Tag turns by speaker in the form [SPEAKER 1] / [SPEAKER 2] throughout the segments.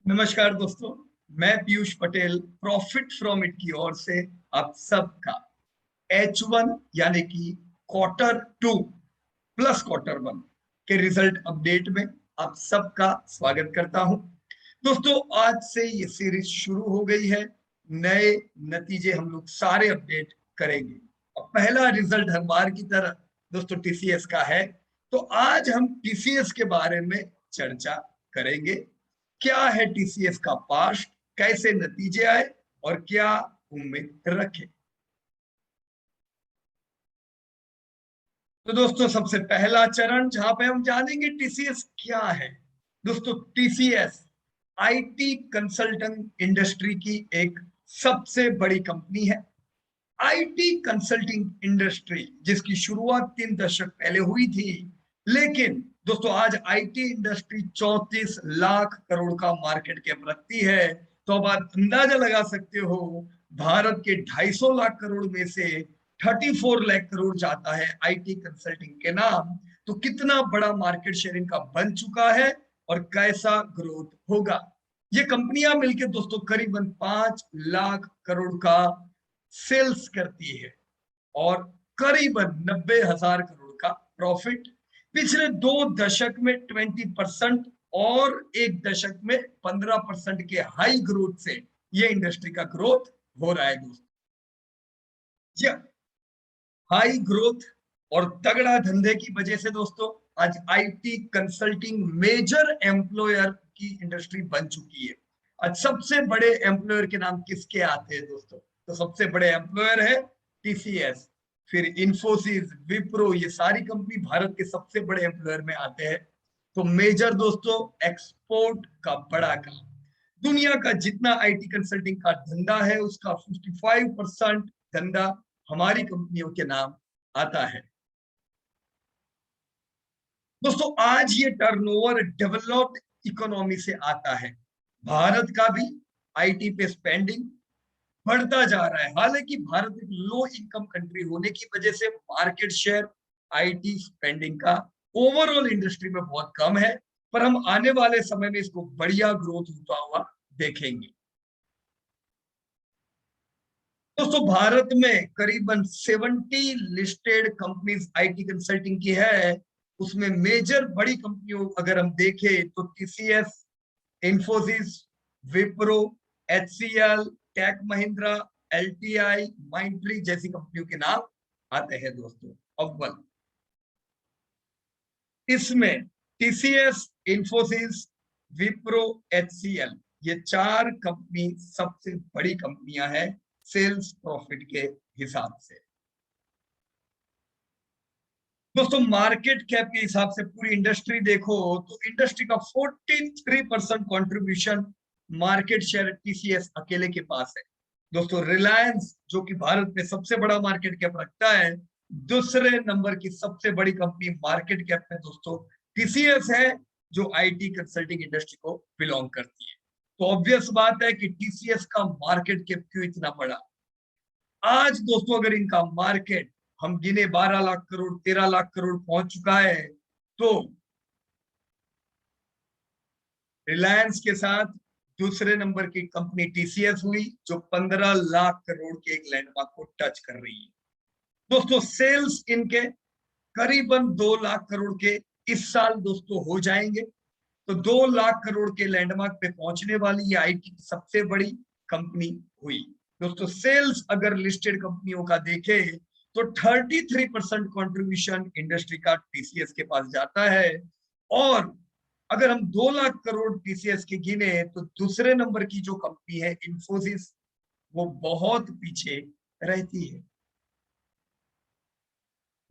[SPEAKER 1] नमस्कार दोस्तों, मैं Piyush Patel profit from it की ओर से आप सबका H1 यानी कि Q2 प्लस Q1 के रिजल्ट अपडेट में आप सबका स्वागत करता हूं। दोस्तों, आज से ये सीरीज शुरू हो गई है। नए नतीजे हम लोग सारे अपडेट करेंगे और पहला रिजल्ट हर बार की तरह दोस्तों टीसीएस का है। तो आज हम टीसीएस के बारे में चर्चा करेंगे। क्या है टीसीएस का पास्ट, कैसे नतीजे आए और क्या उम्मीद रखें। तो दोस्तों, सबसे पहला चरण जहां पे हम जानेंगे टीसीएस क्या है। दोस्तों, टीसीएस आईटी कंसल्टिंग इंडस्ट्री की एक सबसे बड़ी कंपनी है। आईटी कंसल्टिंग इंडस्ट्री जिसकी शुरुआत 3 दशक पहले हुई थी, लेकिन दोस्तों आज आईटी इंडस्ट्री 34 लाख करोड़ का मार्केट कैप रखती है। तो अब आप अंदाजा लगा सकते हो, भारत के 250 लाख करोड़ में से 34 लाख करोड़ जाता है आईटी कंसल्टिंग के नाम। तो कितना बड़ा मार्केट शेयर इनका बन चुका है और कैसा ग्रोथ होगा। ये कंपनियां मिलकर दोस्तों करीबन 5 लाख करोड़ का सेल्स करती है और करीबन 90,000 करोड़ का प्रॉफिट। पिछले 2 दशक में 20% और 1 दशक में 15% के हाई ग्रोथ से ये इंडस्ट्री का ग्रोथ हो रहा है दोस्तों। हाई ग्रोथ और तगड़ा धंधे की वजह से दोस्तों आज आईटी कंसल्टिंग मेजर एम्प्लॉयर की इंडस्ट्री बन चुकी है। आज सबसे बड़े एम्प्लॉयर के नाम किसके आते हैं दोस्तों? तो सबसे बड़े एम्प्लॉयर है टीसीएस, फिर इंफोसिस, विप्रो, ये सारी कंपनी भारत के सबसे बड़े एम्प्लॉयर में आते हैं। तो मेजर दोस्तों एक्सपोर्ट का बड़ा काम। दुनिया का जितना आईटी कंसल्टिंग का धंधा है उसका 55% धंधा हमारी कंपनियों के नाम आता है। दोस्तों आज ये टर्नओवर डेवलप्ड इकोनॉमी से आता है। भारत का भी आईटी पे स्पेंडिंग बढ़ता जा रहा है। हालांकि भारत एक लो इनकम कंट्री होने की वजह से मार्केट शेयर आईटी स्पेंडिंग का ओवरऑल इंडस्ट्री में बहुत कम है, पर हम आने वाले समय में इसको बढ़िया ग्रोथ होता हुआ देखेंगे। दोस्तों भारत में करीबन 70 लिस्टेड कंपनीज आईटी कंसल्टिंग की है। उसमें मेजर बड़ी कंपनियों अगर हम देखें तो TCS, Infosys, Wipro, HCL, Tech Mahindra, LTI, Mindtree जैसी कंपनियों के नाम आते हैं दोस्तों। अव्वल इसमें टीसीएस, इंफोसिस, विप्रो, एचसीएल, ये 4 कंपनी सबसे बड़ी कंपनियां हैं सेल्स प्रॉफिट के हिसाब से। दोस्तों मार्केट कैप के हिसाब से पूरी इंडस्ट्री देखो तो इंडस्ट्री का 43% कंट्रीब्यूशन मार्केट शेयर टीसीएस अकेले के पास है। दोस्तों रिलायंस जो कि भारत में सबसे बड़ा मार्केट कैप रखता है, दूसरे नंबर की सबसे बड़ी कंपनी मार्केट कैप में दोस्तों टीसीएस है, जो आईटी कंसल्टिंग इंडस्ट्री को बिलोंग करती है। तो ऑब्वियस बात है कि टीसीएस का मार्केट कैप क्यों इतना बड़ा। आज दोस्तों अगर इनका मार्केट हम गिने 12 लाख करोड़, 13 लाख करोड़ पहुंच चुका है, तो रिलायंस के साथ दूसरे नंबर की कंपनी टीसीएस हुई जो 15 लाख करोड़ के एक लैंडमार्क को टच कर रही है। दोस्तों सेल्स इनके करीबन 2 लाख करोड़ के इस साल दोस्तों हो जाएंगे। तो 2 लाख करोड़ के लैंडमार्क पे पहुंचने वाली ये आईटी की सबसे बड़ी कंपनी हुई। दोस्तों सेल्स अगर लिस्टेड कंपनियों का देखे तो 33% कंट्रीब्यूशन इंडस्ट्री का टीसीएस के पास जाता है। और अगर हम 2 लाख करोड़ टीसीएस के गिने तो दूसरे नंबर की जो कंपनी है इंफोसिस, वो बहुत पीछे रहती है।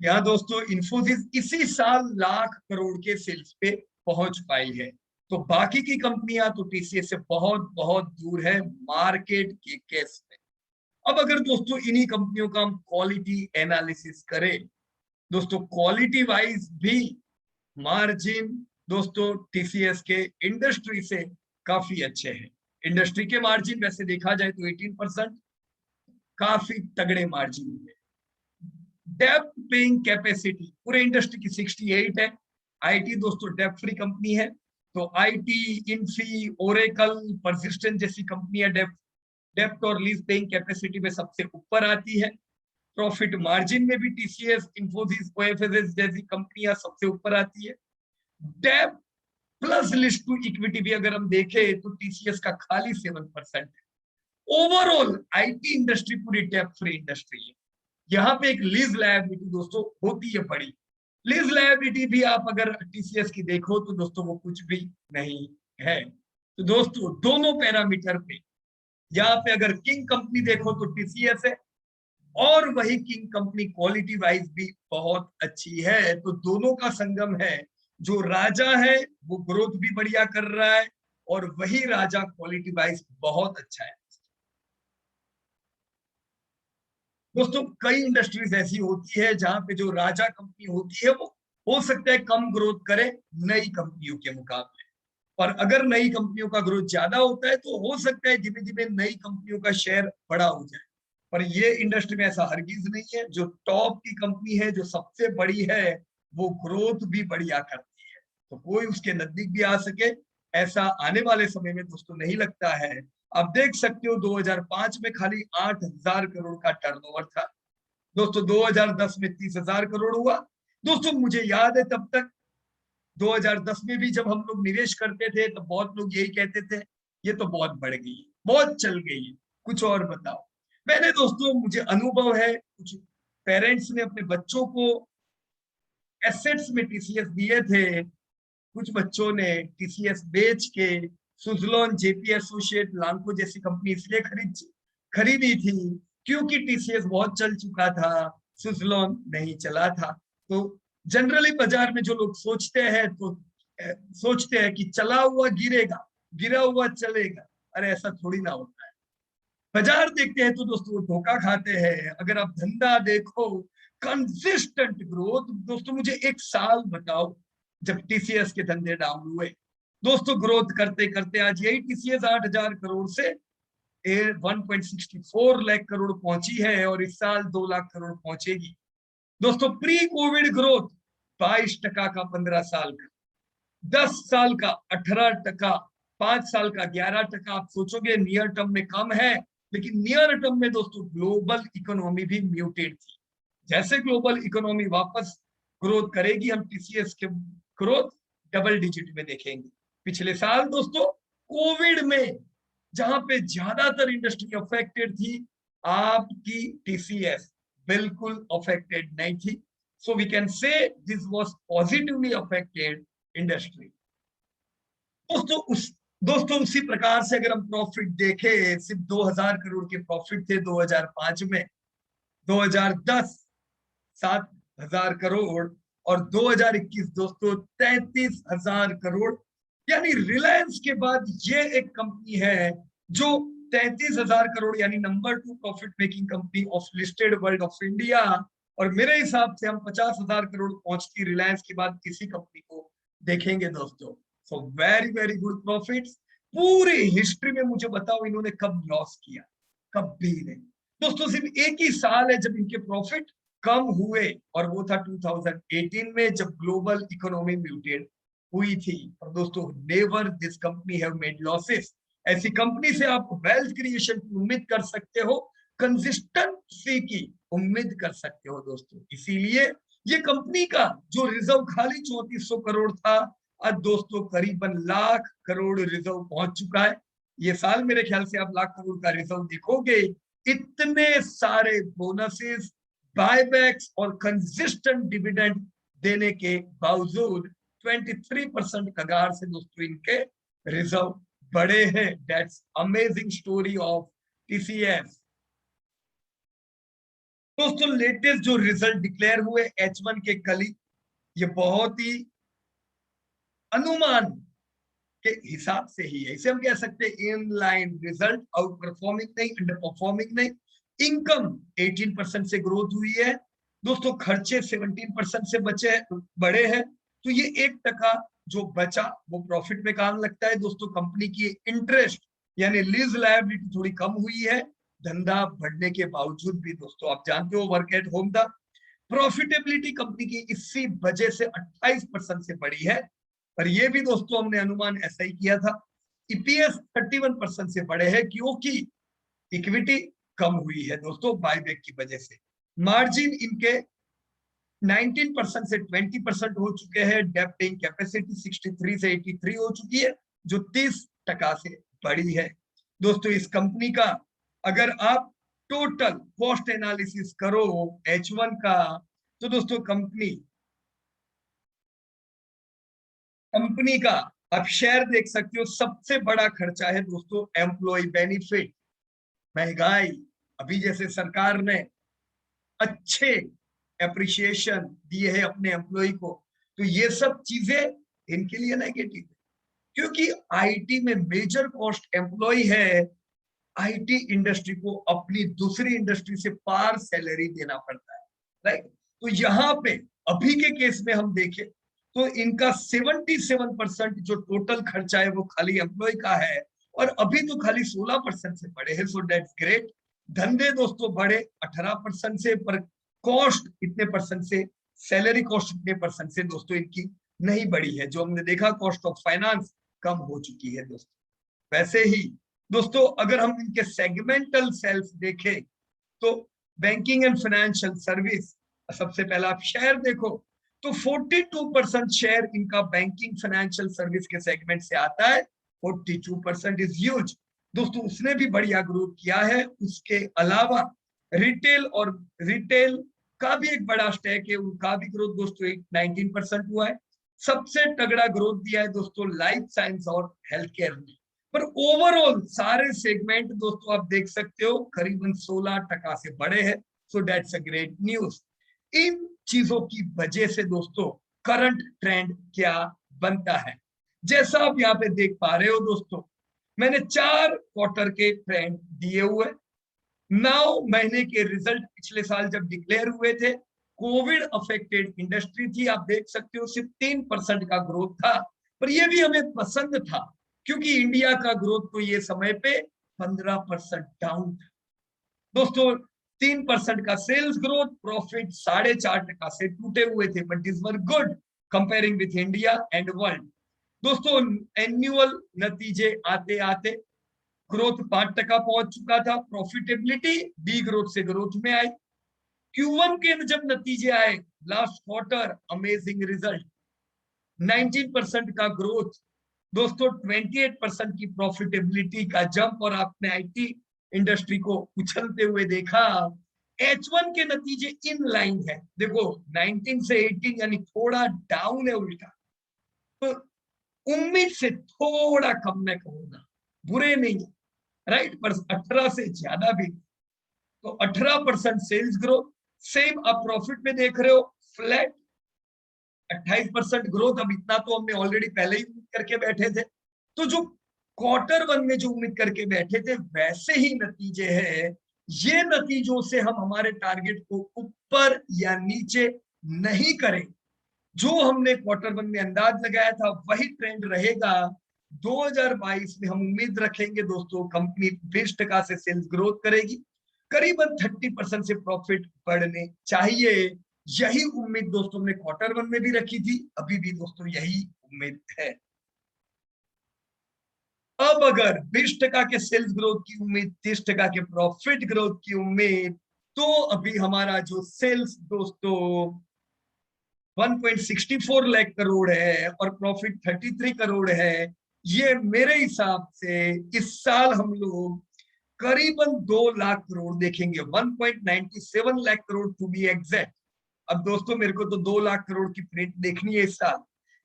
[SPEAKER 1] यहाँ दोस्तों इंफोसिस इसी साल लाख करोड़ के सेल्स पे पहुंच पाई है। तो बाकी की कंपनियां तो टीसीएस से बहुत बहुत दूर है मार्केट के केस में। अब अगर दोस्तों इन्हीं कंपनियों का हम क्वालिटी एनालिसिस करें, दोस्तों क्वालिटी वाइज भी मार्जिन दोस्तों टीसीएस के इंडस्ट्री से काफी अच्छे हैं। इंडस्ट्री के मार्जिन वैसे देखा जाए तो 18%, काफी तगड़े मार्जिन है। डेप्ट पेइंग कैपेसिटी पूरे इंडस्ट्री की 68 है। आईटी दोस्तों डेप्ट फ्री कंपनी है, तो आईटी, इन्फी, ओरेकल, परसिस्टेंट जैसी कंपनियां डेप्ट और लीज पेइंग कैपेसिटी में सबसे ऊपर आती है। प्रॉफिट मार्जिन में भी टीसीएस, इंफोसिस, ओएफएसएस जैसी कंपनियां सबसे ऊपर आती है। डेप्ट प्लस लिस्ट टू इक्विटी भी अगर हम देखें तो टीसीएस का खाली 7% है। ओवरऑल आईटी इंडस्ट्री पूरी डेप्ट फ्री इंडस्ट्री है। यहाँ पे एक लीज लायबिलिटी दोस्तों होती है बड़ी। लीज लायबिलिटी भी आप अगर टीसीएस की देखो तो दोस्तों वो कुछ भी नहीं है। तो दोस्तों दोनों पैरामीटर पे यहाँ पे अगर किंग कंपनी देखो तो टीसीएस है, और वही किंग कंपनी क्वालिटी वाइज भी बहुत अच्छी है। तो दोनों का संगम है। जो राजा है वो ग्रोथ भी बढ़िया कर रहा है, और वही राजा क्वालिटी वाइज बहुत अच्छा है। दोस्तों कई इंडस्ट्रीज ऐसी होती है जहां पे जो राजा कंपनी होती है वो हो सकता है कम ग्रोथ करे नई कंपनियों के मुकाबले, और अगर नई कंपनियों का ग्रोथ ज्यादा होता है तो हो सकता है धीमे धीमे नई कंपनियों का शेयर बड़ा हो जाए। पर ये इंडस्ट्री में ऐसा हरगिज नहीं है। जो टॉप की कंपनी है, जो सबसे बड़ी है, वो ग्रोथ भी बढ़िया करती है, तो कोई उसके नजदीक भी आ सके ऐसा आने वाले समय में दोस्तों नहीं लगता है। आप देख सकते हो 2005 में खाली 8,000 करोड़ का टर्नओवर था दोस्तों, 2010 में 30,000 करोड़ हुआ। दोस्तों मुझे याद है तब तक 2010 में भी जब हम लोग निवेश करते थे तो बहुत लोग यही कहते थे ये तो बहुत बढ़ गई है, बहुत चल गई है, कुछ और बताओ। मैंने दोस्तों, मुझे अनुभव है, कुछ पेरेंट्स ने अपने बच्चों को एसेट्स में टीसीएस दिए थे, कुछ बच्चों ने टीसीएस बेच के सुजलॉन, जेपी एसोसिएट, लांको जैसी कंपनी इसलिए खरीदी थी क्योंकि टीसीएस बहुत चल चुका था, सुजलॉन नहीं चला था। तो जनरली बाजार में जो लोग सोचते हैं तो सोचते हैं कि चला हुआ गिरेगा, गिरा हुआ चलेगा। अरे ऐसा थोड़ी ना होता है। बाजार देखते हैं तो दोस्तों वो धोखा खाते हैं। अगर आप धंधा देखो, कंसिस्टेंट ग्रोथ, दोस्तों मुझे एक साल बताओ जब टीसीएस के धंधे डाउन हुए, दोस्तों ग्रोथ करते करते आज यही टीसीएस 8,000 करोड़ से 1.64 लाख करोड़ पहुंची है, और इस साल 2 लाख करोड़ पहुंचेगी। दोस्तों प्री कोविड ग्रोथ 22% का 15 साल का, 10 साल का 18%, 5 साल का 11%। आप सोचोगे नियर टर्म में कम है, लेकिन नियर टर्म में दोस्तों ग्लोबल इकोनॉमी भी म्यूटेड थी। जैसे ग्लोबल इकोनॉमी वापस ग्रोथ करेगी, हम टीसीएस के ग्रोथ डबल डिजिट में देखेंगे। पिछले साल दोस्तों कोविड में जहां पे ज्यादातर इंडस्ट्री अफेक्टेड थी, आपकी टीसीएस बिल्कुल अफेक्टेड नहीं थी। So we can say this was positively affected industry. दोस्तों उसी प्रकार से अगर हम प्रॉफिट देखें, सिर्फ 2,000 करोड़ के प्रॉफिट थे 2005 में, 2010 7,000 करोड़, और 2021 दोस्तों 33,000 करोड़। यानी रिलायंस के बाद ये एक कंपनी है जो 33,000 करोड़ यानी number 2 profit making company of listed world of India. और मेरे हिसाब से हम 50,000 करोड़ पहुंचती रिलायंस के बाद किसी कंपनी को देखेंगे दोस्तों। So very very good profits. पूरी हिस्ट्री में मुझे बताओ इन्होंने कब लॉस किया? कभी नहीं दोस्तों। सिर्फ एक ही साल है जब इनके प्रॉफिट कम हुए, और वो था 2018 में जब ग्लोबल इकोनॉमी म्यूटेड हुई थी। और दोस्तों never this company have made losses. ऐसी कंपनी से आप वेल्थ क्रिएशन की उम्मीद कर सकते हो, कंसिस्टेंसी की उम्मीद कर सकते हो दोस्तों। इसीलिए ये कंपनी का जो रिजर्व खाली 3400 करोड़ था, आज दोस्तों करीबन लाख करोड़ रिजर्व पहुंच चुका है। ये साल मेरे ख्याल से आप लाख करोड़ का रिजर्व देखोगे। इतने सारे बोनसेस, बायबैक्स और कंसिस्टेंट डिविडेंड देने के बावजूद 23% कगार से दोस्तों इनके रिजर्व बड़े हैं। That's amazing story of TCS. दोस्तों लेटेस्ट जो रिजल्ट डिक्लेयर हुए H1 के कल ही, ये बहुत ही अनुमान के हिसाब से ही है। इसे हम कह सकते हैं in line result, out performing नहीं, अंडर परफॉर्मिंग नहीं। इनकम 18% से ग्रोथ हुई है दोस्तों, खर्चे 17% से बचे बढ़े हैं। तो ये 1% जो बचा वो प्रॉफिट में काम लगता है दोस्तों। कंपनी की इंटरेस्ट यानी लीज लायबिलिटी थोड़ी कम हुई है, धंधा बढ़ने के बावजूद भी दोस्तों। आप जानते हो वर्क एट होम था। प्रॉफिटेबिलिटी कंपनी की इसी वजह से 28% से बढ़ी है। पर ये भी दोस्तों हमने अनुमान ऐसा ही किया था। ईपीएस 31% से बढ़े हैं क्योंकि इक्विटी कम हुई है दोस्तों बायबैक की वजह से। मार्जिन इनके 19% से 20% हो चुके हैं। डेप्टिंग कैपेसिटी 63 से 83 हो चुकी है, जो 30% से बढ़ी है। दोस्तों इस कंपनी का अगर आप टोटल कॉस्ट एनालिसिस करो H1 का, तो दोस्तों कंपनी का आप शेयर देख सकते हो। सबसे बड़ा खर्चा है दोस्तों एम्प्लॉय बेनिफिट, महंगाई। अभी जैसे सरकार ने अच्छे एप्रिसिएशन दिए है अपने एम्प्लॉय को, तो ये सब चीजें इनके लिए नेगेटिव है, क्योंकि आईटी में मेजर कॉस्ट एम्प्लॉय है। आईटी इंडस्ट्री को अपनी दूसरी इंडस्ट्री से पार सैलरी देना पड़ता है, राइट। तो यहाँ पे अभी के केस में हम देखें तो इनका 77% जो टोटल खर्चा है वो खाली एम्प्लॉय का है, और अभी तो खाली 16% से बढ़े हैं। So that's great. धंधे दोस्तों बढ़े 18% से, पर कॉस्ट इतने परसेंट से, सैलरी कॉस्ट इतने परसेंट से दोस्तों इनकी नहीं बढ़ी है। जो हमने देखा कॉस्ट ऑफ फाइनेंस कम हो चुकी है दोस्तों। वैसे ही दोस्तों अगर हम इनके सेगमेंटल सेल्स देखें तो बैंकिंग एंड फाइनेंशियल सर्विस, सबसे पहला आप शेयर देखो तो 42% शेयर इनका बैंकिंग फाइनेंशियल सर्विस के सेगमेंट से आता है। 42% इज ह्यूज दोस्तों, उसने भी बढ़िया ग्रोथ किया है। उसके अलावा रिटेल का भी एक बड़ा स्टेक है, उनका भी ग्रोथ दोस्तों 19% हुआ है। सबसे तगड़ा ग्रोथ दिया है दोस्तों लाइफ साइंस और हेल्थ केयर में। पर ओवरऑल सारे सेगमेंट दोस्तों आप देख सकते हो करीबन 16% से बढ़े हैं। So that's a great news. इन चीजों की वजह से दोस्तों करंट ट्रेंड क्या बनता है, जैसा आप यहाँ पे देख पा रहे हो दोस्तों, मैंने 4 क्वार्टर के ट्रेंड दिए हुए। 9 महीने के रिजल्ट पिछले साल जब डिक्लेयर हुए थे, कोविड अफेक्टेड इंडस्ट्री थी, आप देख सकते हो सिर्फ 3% का ग्रोथ था। पर यह भी हमें पसंद था क्योंकि इंडिया का ग्रोथ तो ये समय पे 15% डाउन था दोस्तों। 3% का सेल्स ग्रोथ, प्रॉफिट 4.5% से टूटे हुए थे, but this were good comparing with India and world. दोस्तों एनुअल नतीजे आते आते ग्रोथ 5% पहुंच चुका था। प्रॉफिटेबिलिटी डी ग्रोथ से ग्रोथ में आई। Q1 के जब नतीजे आए लास्ट क्वार्टर, अमेजिंग रिजल्ट, 19% का ग्रोथ दोस्तों, 28% की प्रॉफिटेबिलिटी का जंप, और आपने आईटी इंडस्ट्री को उछलते हुए देखा। H1 के नतीजे इन लाइन है, देखो 19 से 18 यानी थोड़ा डाउन है उल्टा, तो उम्मीद से थोड़ा कम में कहूंगा, बुरे नहीं है, राइट, पर 18 से ज्यादा भी। तो 18% सेल्स ग्रोथ, सेम आप प्रॉफिट में देख रहे हो फ्लैट 28% ग्रोथ। अब इतना तो हमने ऑलरेडी पहले ही उम्मीद करके बैठे थे, तो जो Q1 में जो उम्मीद करके बैठे थे वैसे ही नतीजे हैं। ये नतीजों से हम हमारे टारगेट को ऊपर या नीचे नहीं करें, जो हमने Q1 में अंदाज लगाया था वही ट्रेंड रहेगा। 2022 में हम उम्मीद रखेंगे दोस्तों कंपनी 20% से सेल्स ग्रोथ करेगी, करीबन 30% से प्रॉफिट बढ़ने चाहिए। यही उम्मीद दोस्तों हमने Q1 में भी रखी थी, अभी भी दोस्तों यही उम्मीद है। अब अगर 20% के सेल्स ग्रोथ की उम्मीद, 30% के प्रॉफिट ग्रोथ की उम्मीद, तो अभी हमारा जो सेल्स दोस्तों 1.64 लाख करोड़ है और प्रॉफिट 33 करोड़ है। ये मेरे हिसाब से इस साल हम लोग करीबन 2 लाख करोड़ देखेंगे, 1.97 lakh crore to be exact. अब दोस्तों मेरे को तो 2 लाख करोड़ की प्रिंट देखनी है इस साल।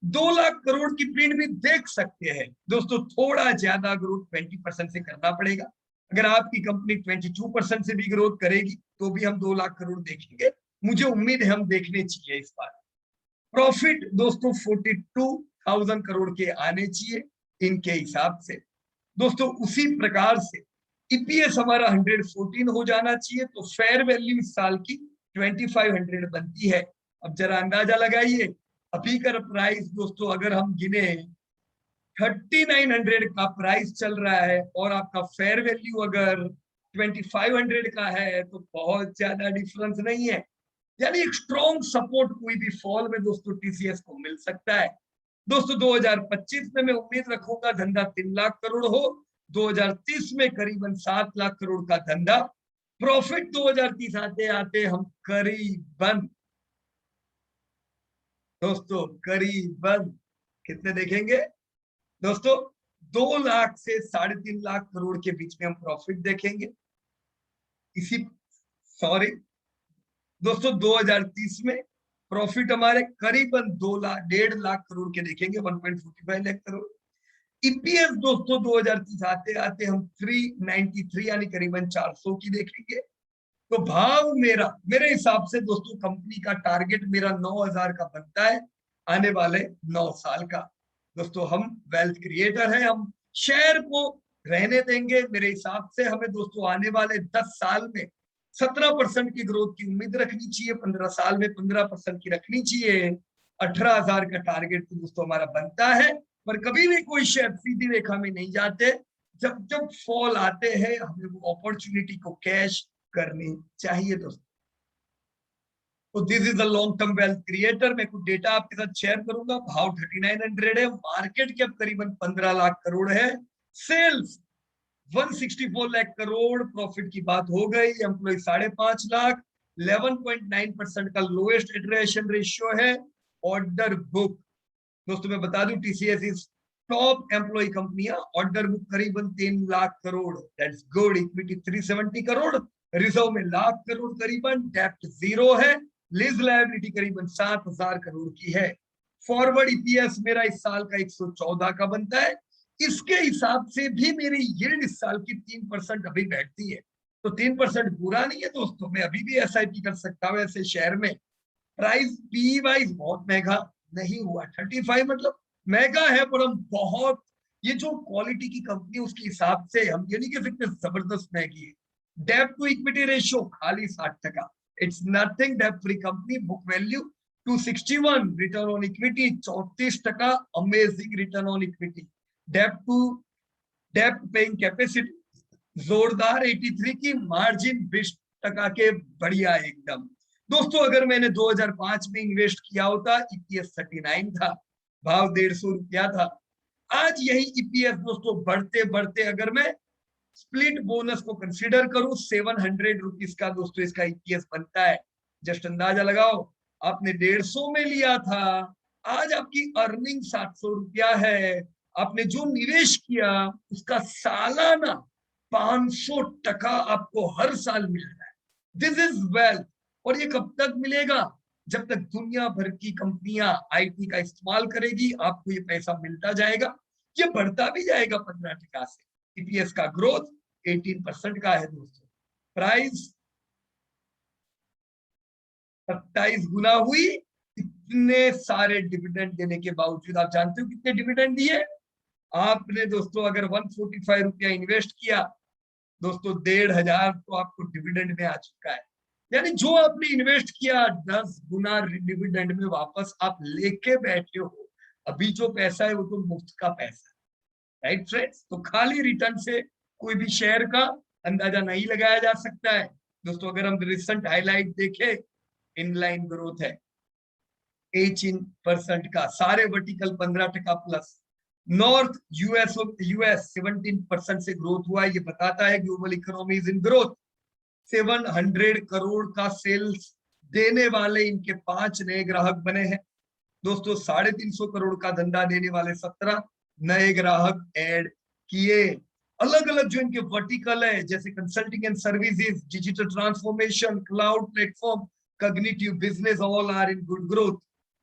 [SPEAKER 1] 2 लाख करोड़ की प्रिंट भी देख सकते हैं दोस्तों, थोड़ा ज्यादा ग्रोथ 20% से करना पड़ेगा। अगर आपकी कंपनी 22% से भी ग्रोथ करेगी तो भी हम 2 लाख करोड़ देखेंगे, मुझे उम्मीद है हम देखने चाहिए इस बार। प्रॉफिट दोस्तों 42,000 करोड़ के आने चाहिए इनके हिसाब से दोस्तों। उसी प्रकार से ईपीएस हमारा 114 हो जाना चाहिए, तो फेयर वैल्यू इस साल की 2500 बनती है। अब जरा अंदाजा लगाइए, अभी का प्राइस दोस्तों अगर हम गिने 3900 का प्राइस चल रहा है और आपका फेयर वैल्यू अगर 2500 का है, तो बहुत ज्यादा डिफरेंस नहीं है। यानी एक स्ट्रॉन्ग सपोर्ट कोई भी फॉल में दोस्तों टीसीएस को मिल सकता है। दोस्तों 2025 में मैं उम्मीद रखूंगा धंधा 3 लाख करोड़ हो, 2030 में करीबन 7 लाख करोड़ का धंधा, प्रॉफिट 2030 आते आते हम करीबन दोस्तों करीबन कितने देखेंगे दोस्तों, 2 लाख से 3.5 लाख करोड़ के बीच में हम प्रॉफिट देखेंगे। इसी सॉरी दोस्तों 2030 में प्रॉफिट हमारे करीबन 1.5 लाख करोड़ के देखेंगे, 1.45 लाख करोड़। ईपीएस दोस्तों 2030 आते आते हम 393 यानी करीबन 400 की देखेंगे। तो भाव मेरे हिसाब से दोस्तों कंपनी का टारगेट मेरा 9,000 का बनता है आने वाले 9 साल का। दोस्तों हम वेल्थ क्रिएटर हैं, हम शेयर को रहने देंगे। मेरे हिसाब से हमें दोस्तों आने वाले 10 साल में 17% की ग्रोथ की उम्मीद रखनी चाहिए, 15 साल में 15% की रखनी चाहिए। 18,000 का टारगेट तो दोस्तों हमारा बनता है, पर कभी भी कोई शेयर सीधी रेखा में नहीं जाते। जब जब फॉल आते हैं हमें वो अपॉर्चुनिटी को कैश करनी चाहिए दोस्तों। तो this is a long term wealth creator. मैं कुछ डेटा आपके साथ शेयर करूंगा। भाव 3900 है, मार्केट कैप करीबन 15 लाख करोड़ है, सेल्स 164 लाख करोड़, प्रॉफिट की बात हो गई, एम्प्लॉय 5.5 लाख, 11.9% का लोएस्ट एट्रिशन रेशियो है। ऑर्डर बुक दोस्तों मैं बता दूं टीसीएस इज टॉप एम्प्लॉय कंपनियां, ऑर्डर बुक करीबन 3 lakh crore, that's good. Equity 370 crore, reserve में लाख करोड़ करीबन, डेप्ट 0 है, लीज लायबिलिटी करीबन 7,000 करोड़ की है। फॉरवर्ड ईपीएस मेरा इस साल का 114 का बनता है। इसके हिसाब से भी मेरी यील्ड इस साल की 3% अभी बैठती है, तो 3% बुरा नहीं है दोस्तों। मैं अभी भी एसआईपी कर सकता हूँ ऐसे शेयर में। प्राइस पी वाइज बहुत महंगा नहीं हुआ, 35 मतलब महंगा है, पर हम बहुत, ये जो क्वालिटी की कंपनी उसके हिसाब से हम ये नहीं कह सकते जबरदस्त महंगी है। डेब्ट टू इक्विटी रेशियो खाली 60%, इट्स नथिंग। डेब्ट free company, book value 261, return on equity 34%, amazing return on equity. डेब्ट टू डेब्ट पेइंग कैपेसिटी जोरदार 83 की, मार्जिन 20% के बढ़िया एकदम। दोस्तों अगर मैंने 2005 में इन्वेस्ट किया होता, ईपीएस 39 था, भाव 150 रुपया था। आज यही ईपीएस दोस्तों बढ़ते बढ़ते अगर मैं स्प्लिट बोनस को कंसीडर करूं 700 रुपीज का दोस्तों इसका ईपीएस बनता है। जस्ट अंदाजा लगाओ, आपने 150 में लिया था, आज आपकी अर्निंग 700 रुपया है। आपने जो निवेश किया उसका सालाना 500% आपको हर साल मिल रहा है। This is wealth. और ये कब तक मिलेगा? जब तक दुनिया भर की कंपनियां आईटी का इस्तेमाल करेगी, आपको ये पैसा मिलता जाएगा, ये बढ़ता भी जाएगा 15% से। ईपीएस का ग्रोथ 18% का है दोस्तों। प्राइस 27 गुना हुई। इतने सारे डिविडेंड देने के बावजूद, आप जानते हो कितने डिविडेंड दिए आपने दोस्तों? अगर 145 रुपया इन्वेस्ट किया दोस्तों, 1,500 तो आपको डिविडेंड में आ चुका है। यानी जो आपने इन्वेस्ट किया 10 गुना डिविडेंड में वापस आप लेके बैठे हो। अभी जो पैसा है वो तो मुफ्त का पैसा है, राइट फ्रेंड्स? तो खाली रिटर्न से कोई भी शेयर का अंदाजा नहीं लगाया जा सकता है दोस्तों। अगर हम रिसेंट हाईलाइट देखें, इनलाइन ग्रोथ है 18% का, सारे वर्टिकल 15% प्लस। नॉर्थ यूएस 17% से ग्रोथ हुआ है, ये बताता है global economy is in growth. 700 crore का सेल्स देने वाले इनके 5 नए ग्राहक बने हैं दोस्तों। 350 करोड़ का धंधा देने वाले 17 नए ग्राहक ऐड किए। अलग अलग जो इनके वर्टिकल है, जैसे consulting and services, digital transformation, cloud platform, cognitive business, all are in good growth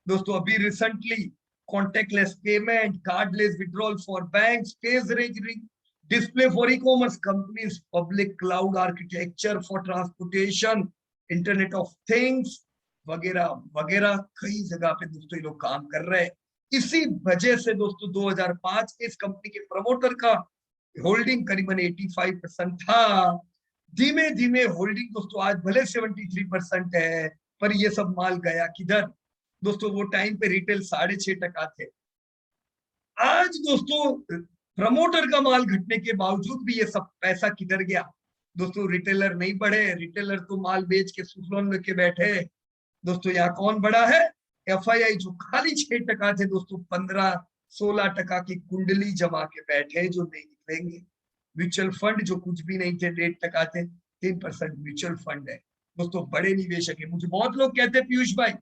[SPEAKER 1] दोस्तों। अभी recently contactless payment, cardless withdrawal for banks, phase rendering display for e-commerce companies, public cloud architecture for transportation, internet of things वगैरह वगैरह कई जगह पे दोस्तों ये लोग काम कर रहे हैं। इसी वजह से दोस्तों 2005 इस कंपनी के प्रमोटर का होल्डिंग करीबन 85% था। धीमे धीमे होल्डिंग दोस्तों आज भले 73% है, पर ये सब माल गया किधर दोस्तों? वो टाइम पे रिटेल 6.5% थे। आज दोस्तों प्रमोटर का माल घटने के बावजूद भी ये सब पैसा किधर गया दोस्तों? रिटेलर नहीं बढ़े, रिटेलर तो माल बेच के सुखलोन लेके बैठे दोस्तों। यहाँ कौन बड़ा है? FII जो खाली 6% थे दोस्तों, 15-16% की कुंडली जमा के बैठे जो नहीं निकलेंगे। म्यूचुअल फंड जो कुछ भी नहीं थे, 1.5% थे, 3% म्यूचुअल फंड है दोस्तों, बड़े निवेशक है। मुझे बहुत लोग कहते हैं पीयूष भाई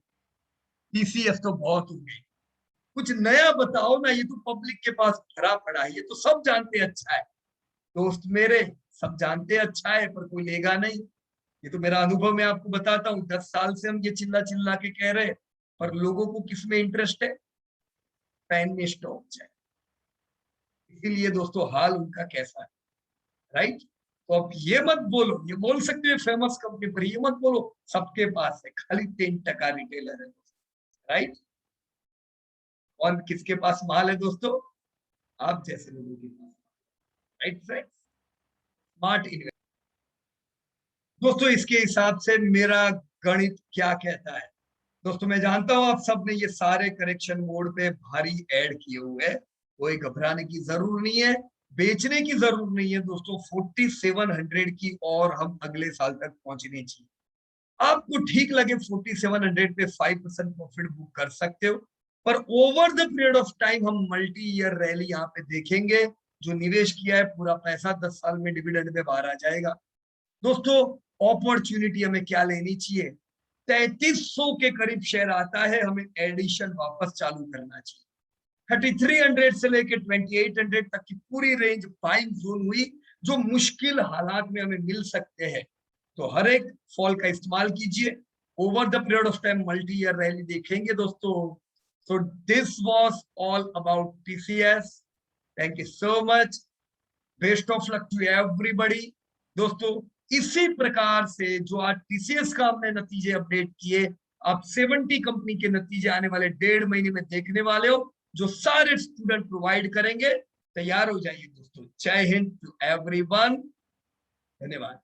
[SPEAKER 1] TCS तो बहुत हो गई, कुछ नया बताओ ना, ये तो पब्लिक के पास भरा पड़ा है, ये तो सब जानते हैं अच्छा है। दोस्त मेरे, सब जानते हैं अच्छा है पर कोई लेगा नहीं। ये तो मेरा अनुभव मैं आपको बताता हूँ, 10 साल से हम ये चिल्ला चिल्ला के कह रहे हैं, पर लोगों को किस में इंटरेस्ट है? पेन में स्टॉक चाहिए। इसीलिए दोस्तों हाल उनका कैसा है, राइट? तो अब ये मत बोलो, ये बोल सकते हो फेमस कंपनी पर, ये मत बोलो सबके पास है, खाली 3% रिटेलर है, राइट? और किसके पास माल है दोस्तों? आप जैसे लोगों के पास, राइट फ्रेंड्स? स्मार्ट इन्वेस्ट दोस्तों, इसके हिसाब से मेरा गणित क्या कहता है दोस्तों, मैं जानता हूं आप सब ने ये सारे करेक्शन मोड पे भारी ऐड किए हुए हैं, कोई घबराने की जरूर नहीं है, बेचने की जरूर नहीं है दोस्तों। 4700 की और हम अगले साल तक पहुंचने चाहिए। आपको ठीक लगे 4700 पे 5% प्रॉफिट बुक कर सकते हो, पर over the period of time हम मल्टी ईयर रैली यहाँ पे देखेंगे। जो निवेश किया है पूरा पैसा 10 साल में डिविडेंड में बाहर आ जाएगा दोस्तों। अपॉर्चुनिटी हमें क्या लेनी चाहिए? 3300 के करीब शेयर आता है, हमें एडिशन वापस चालू करना चाहिए। 3300 से लेके 2800 तक की पूरी रेंज बाइंग जोन हुई, जो मुश्किल हालात में हमें मिल सकते हैं। तो हर एक फॉल का इस्तेमाल कीजिए, over the period of time multi year rally देखेंगे दोस्तों। So this was all about TCS। Thank you so much, best of luck to everybody दोस्तों। इसी प्रकार से जो आज TCS का हमने नतीजे अपडेट किए, आप 70 कंपनी के नतीजे आने वाले 1.5 महीने में देखने वाले हो, जो सारे स्टूडेंट प्रोवाइड करेंगे। तैयार हो जाइए दोस्तों। जय हिंद टू एवरीवन, धन्यवाद।